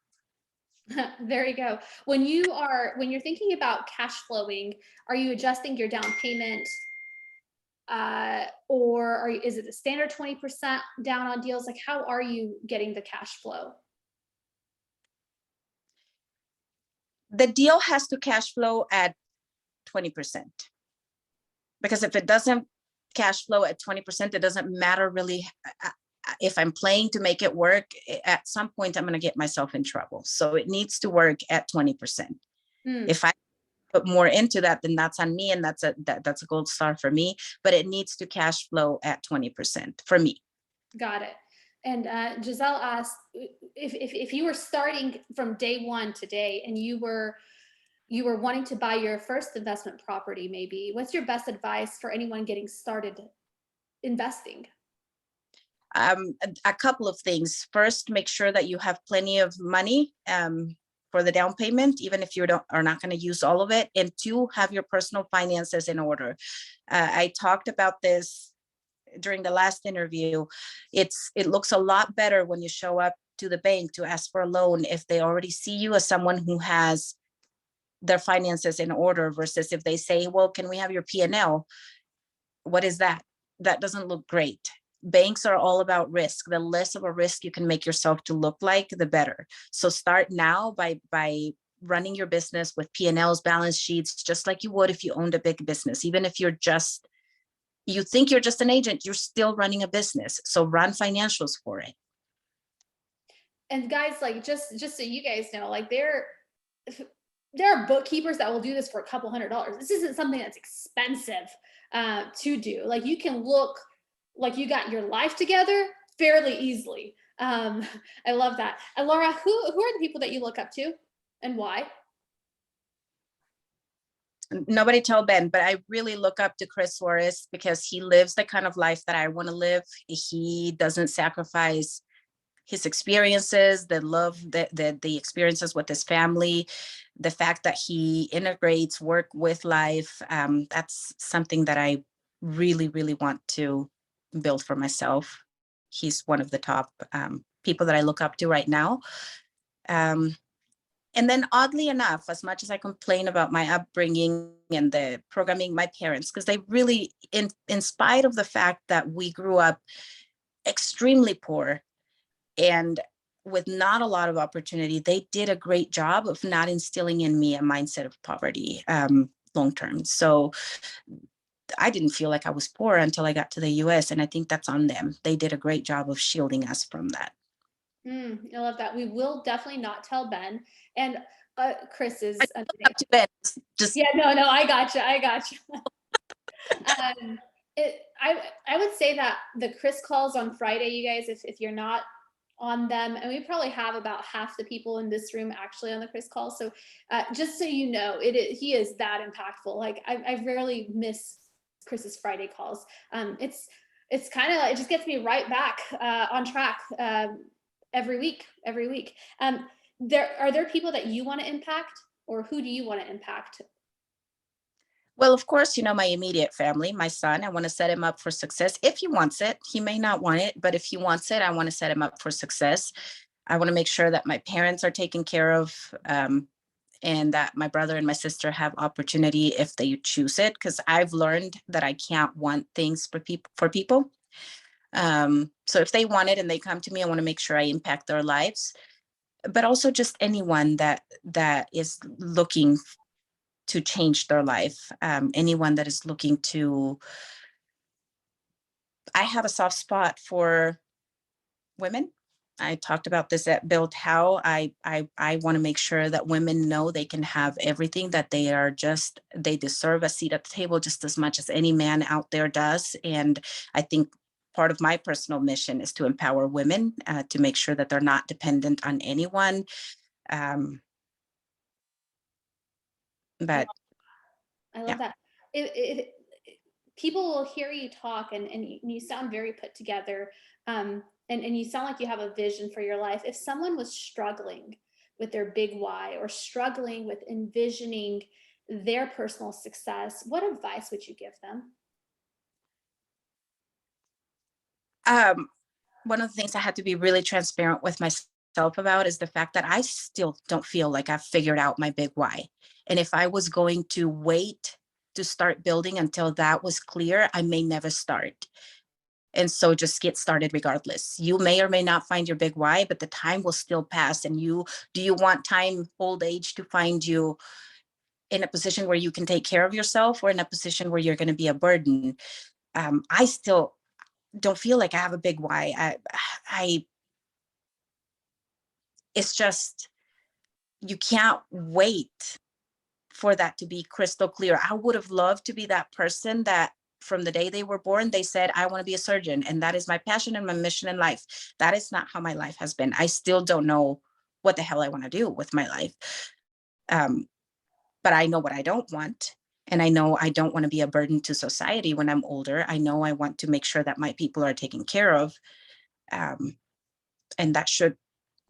There you go. When you're thinking about cash flowing, are you adjusting your down payment? Or is it the standard 20% down on deals? Like, how are you getting the cash flow? The deal has to cash flow at 20%. Because if it doesn't cash flow at 20%, it doesn't matter really. If I'm playing to make it work, at some point I'm going to get myself in trouble. So it needs to work at 20%. If I put more into that, then that's on me, and that's a gold star for me. But it needs to cash flow at 20% for me. Got it. And Giselle asked if you were starting from day one today, and you were wanting to buy your first investment property, maybe, what's your best advice for anyone getting started investing? A couple of things. First, make sure that you have plenty of money for the down payment, even if you are not going to use all of it. And two, have your personal finances in order. I talked about this during the last interview. It looks a lot better when you show up to the bank to ask for a loan if they already see you as someone who has their finances in order, versus if they say, well, can we have your P&L? What is that? That doesn't look great. Banks are all about risk. The less of a risk you can make yourself to look like, the better. So start now by running your business with P&Ls, balance sheets, just like you would if you owned a big business. Even if you think you're just an agent, you're still running a business. So run financials for it. And guys, like, just so you guys know, like, there are bookkeepers that will do this for a couple $100s. This isn't something that's expensive to do. Like, you can look like you got your life together fairly easily. I love that. And Laura, who are the people that you look up to, and why? Nobody tell Ben, but I really look up to Chris Suarez because he lives the kind of life that I want to live. He doesn't sacrifice his experiences, the love, the experiences with his family, the fact that he integrates work with life. That's something that I really, really want to build for myself. He's one of the top people that I look up to right now. And then, oddly enough, as much as I complain about my upbringing and the programming, my parents, because they really, in spite of the fact that we grew up extremely poor and with not a lot of opportunity, they did a great job of not instilling in me a mindset of poverty long term. So I didn't feel like I was poor until I got to the US. And I think that's on them. They did a great job of shielding us from that. I love that. We will definitely not tell Ben. And Chris is Ben. Yeah, no, I gotcha. I would say that the Chris calls on Friday, you guys, if you're not on them, and we probably have about half the people in this room actually on the Chris call. So just so you know, he is that impactful. Like, I rarely miss Chris's Friday calls. It's kind of, it just gets me right back on track every week. Are there people that you want to impact, or who do you want to impact? Well, of course, my immediate family, my son. I want to set him up for success. If he wants it, he may not want it, but if he wants it, I want to set him up for success. I want to make sure that my parents are taken care of, and that my brother and my sister have opportunity if they choose it, because I've learned that I can't want things for people. So if they want it and they come to me, I want to make sure I impact their lives, but also just anyone that is looking to change their life. Anyone that is looking to, I have a soft spot for women. I talked about this at Build How. I want to make sure that women know they can have everything, that they deserve a seat at the table just as much as any man out there does. And I think part of my personal mission is to empower women, to make sure that they're not dependent on anyone. But I love that. People will hear you talk, and you sound very put together. And you sound like you have a vision for your life. If someone was struggling with their big why, or struggling with envisioning their personal success, what advice would you give them? One of the things I had to be really transparent with myself about is the fact that I still don't feel like I've figured out my big why. And if I was going to wait to start building until that was clear, I may never start. And so just get started regardless. You may or may not find your big why, but the time will still pass. And do you want time, old age, to find you in a position where you can take care of yourself, or in a position where you're going to be a burden? I still don't feel like I have a big why. It's just, you can't wait for that to be crystal clear. I would have loved to be that person that from the day they were born, they said, I want to be a surgeon, and that is my passion and my mission in life. That is not how my life has been. I still don't know what the hell I want to do with my life. But I know what I don't want. And I know I don't want to be a burden to society when I'm older. I know I want to make sure that my people are taken care of. And that should,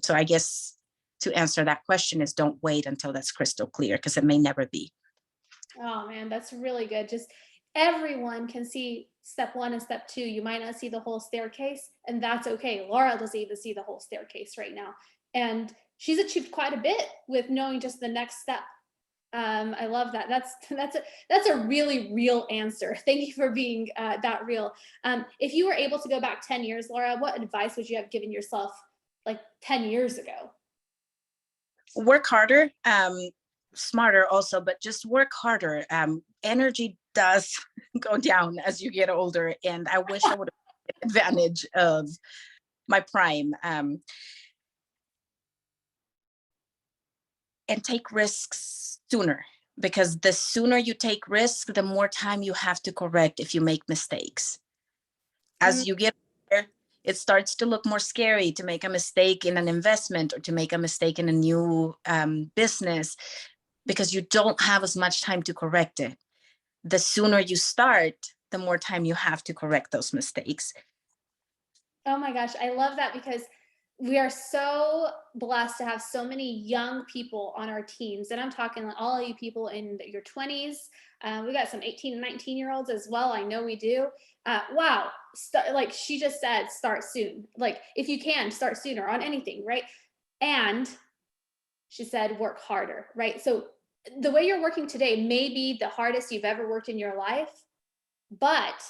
so I guess to answer that question is, don't wait until that's crystal clear, because it may never be. Oh man, that's really good. Just everyone can see step 1 and step 2. You might not see the whole staircase, and that's okay. Laura doesn't even see the whole staircase right now. And she's achieved quite a bit with knowing just the next step. I love that. That's a really real answer. Thank you for being that real. If you were able to go back 10 years, Laura, what advice would you have given yourself like 10 years ago? Work harder, smarter also, but just work harder. Energy does go down as you get older, and I wish I would have taken advantage of my prime. And take risks sooner, because the sooner you take risks, the more time you have to correct if you make mistakes. As you get older, it starts to look more scary to make a mistake in an investment, or to make a mistake in a new business, because you don't have as much time to correct it. The sooner you start, the more time you have to correct those mistakes. Oh my gosh, I love that, because we are so blessed to have so many young people on our teams. And I'm talking like all of you people in your 20s. We got some 18 and 19-year-olds as well. I know we do. Wow. Like she just said, start soon. Like if you can, start sooner on anything, right? And she said, work harder, right? So the way you're working today may be the hardest you've ever worked in your life, but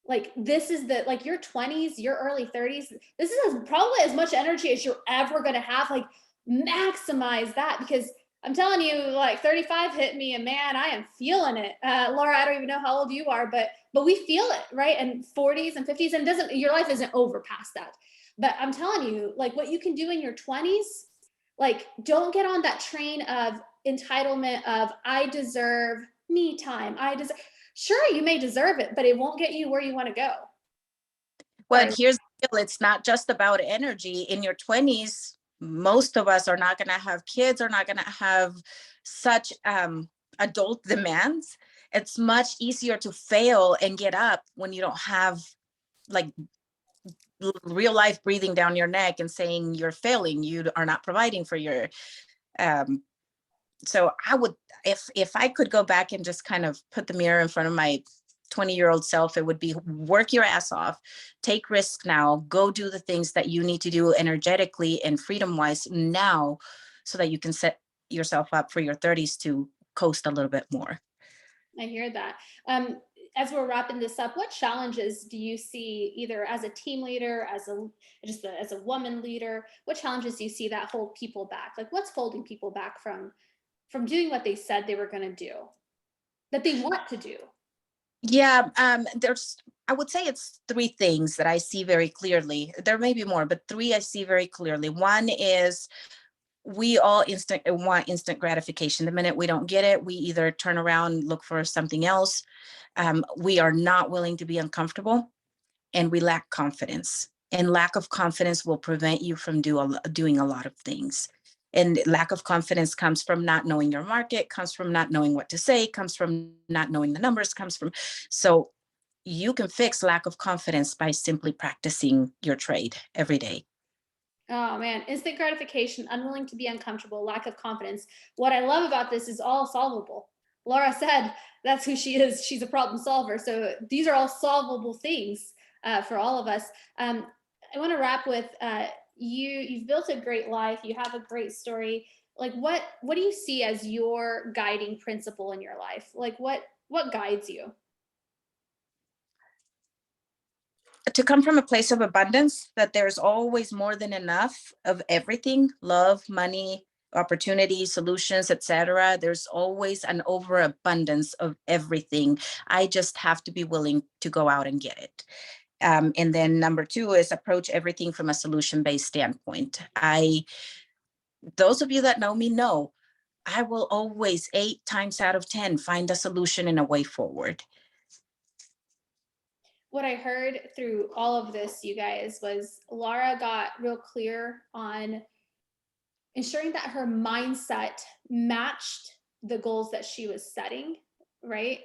like this is the, like your 20s, your early 30s, this is probably as much energy as you're ever going to have. Like maximize that, because I'm telling you, like 35 hit me, and man, I am feeling it. Laura, I don't even know how old you are, but we feel it, right? And 40s and 50s, and your life isn't over past that. But I'm telling you, like what you can do in your 20s, like don't get on that train of entitlement of I deserve me time. Sure, you may deserve it, but it won't get you where you want to go. Well, here's the deal. It's not just about energy. In your 20s, most of us are not going to have kids, are not going to have such adult demands. It's much easier to fail and get up when you don't have like real life breathing down your neck and saying you're failing, you are not providing for your so I would, if I could go back and just kind of put the mirror in front of my 20-year-old self, it would be work your ass off, take risks now, go do the things that you need to do energetically and freedom wise now, so that you can set yourself up for your 30s to coast a little bit more. I hear that. As we're wrapping this up, what challenges do you see, either as a team leader, as a woman leader, what challenges do you see that hold people back? Like what's holding people back from doing what they said they were going to do, that they want to do? Yeah, I would say it's 3 things that I see very clearly. There may be more, but 3 I see very clearly. One is we all want instant gratification. The minute we don't get it, we either turn around, look for something else. We are not willing to be uncomfortable, and we lack confidence. And lack of confidence will prevent you from doing a lot of things. And lack of confidence comes from not knowing your market, comes from not knowing what to say, comes from not knowing the numbers, so you can fix lack of confidence by simply practicing your trade every day. Oh man, instant gratification, unwilling to be uncomfortable, lack of confidence. What I love about this is all solvable. Laura said that's who she is. She's a problem solver. So these are all solvable things for all of us. I want to wrap with you've built a great life. You have a great story. Like what do you see as your guiding principle in your life? Like what guides you? To come from a place of abundance, that there's always more than enough of everything, love, money, opportunity, solutions, etc. There's always an overabundance of everything. I just have to be willing to go out and get it. And then number two is approach everything from a solution-based standpoint. Those of you that know me know, I will always 8 times out of 10 find a solution and a way forward. What I heard through all of this, you guys, was Laura got real clear on ensuring that her mindset matched the goals that she was setting, right?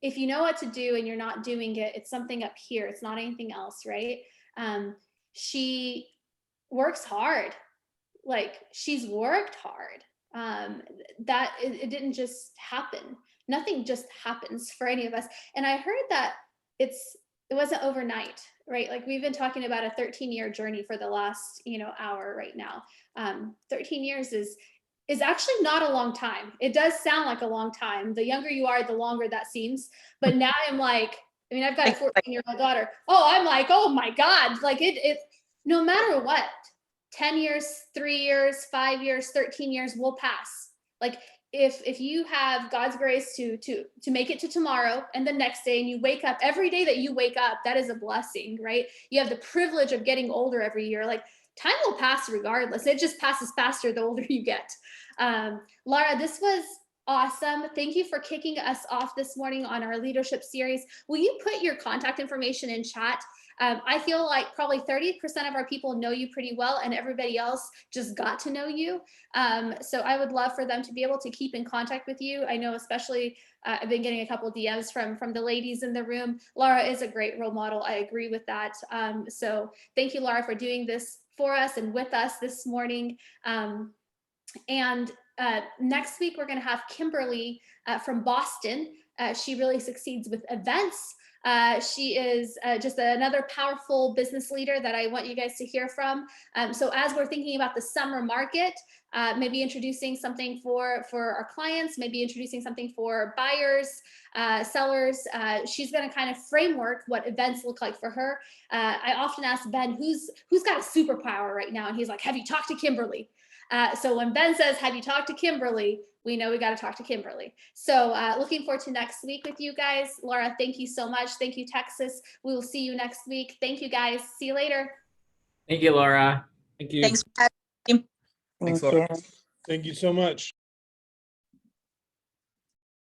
If you know what to do and you're not doing it, it's something up here. It's not anything else, right? She works hard. Like she's worked hard. That it didn't just happen. Nothing just happens for any of us. And I heard that it wasn't overnight, right? Like we've been talking about a 13-year journey for the last, hour right now. 13 years is actually not a long time. It does sound like a long time. The younger you are, the longer that seems. But now I'm like, I've got a 14-year-old daughter. I'm like, oh my God, like it no matter what, 10 years, 3 years, 5 years, 13 years will pass. Like if you have God's grace to make it to tomorrow and the next day, and you wake up every day that you wake up, that is a blessing, right? You have the privilege of getting older every year. Like time will pass regardless. It just passes faster the older you get. Laura, this was awesome. Thank you for kicking us off this morning on our leadership series. Will you put your contact information in chat? I feel like probably 30% of our people know you pretty well, and everybody else just got to know you. So I would love for them to be able to keep in contact with you. I know especially I've been getting a couple DMs from the ladies in the room. Laura is a great role model. I agree with that. So thank you, Laura, for doing this for us and with us this morning. And next week, we're going to have Kimberly from Boston. She really succeeds with events. She is just another powerful business leader that I want you guys to hear from. So as we're thinking about the summer market, maybe introducing something for our clients, maybe introducing something for buyers, sellers, she's going to kind of framework what events look like for her. I often ask Ben, who's got a superpower right now? And he's like, have you talked to Kimberly? So when Ben says, have you talked to Kimberly? We know we got to talk to Kimberly. So looking forward to next week with you guys. Laura, thank you so much. Thank you, Texas. We will see you next week. Thank you, guys. See you later. Thank you, Laura. Thank you. Thanks for having me. Thank Laura. you. Thank you so much.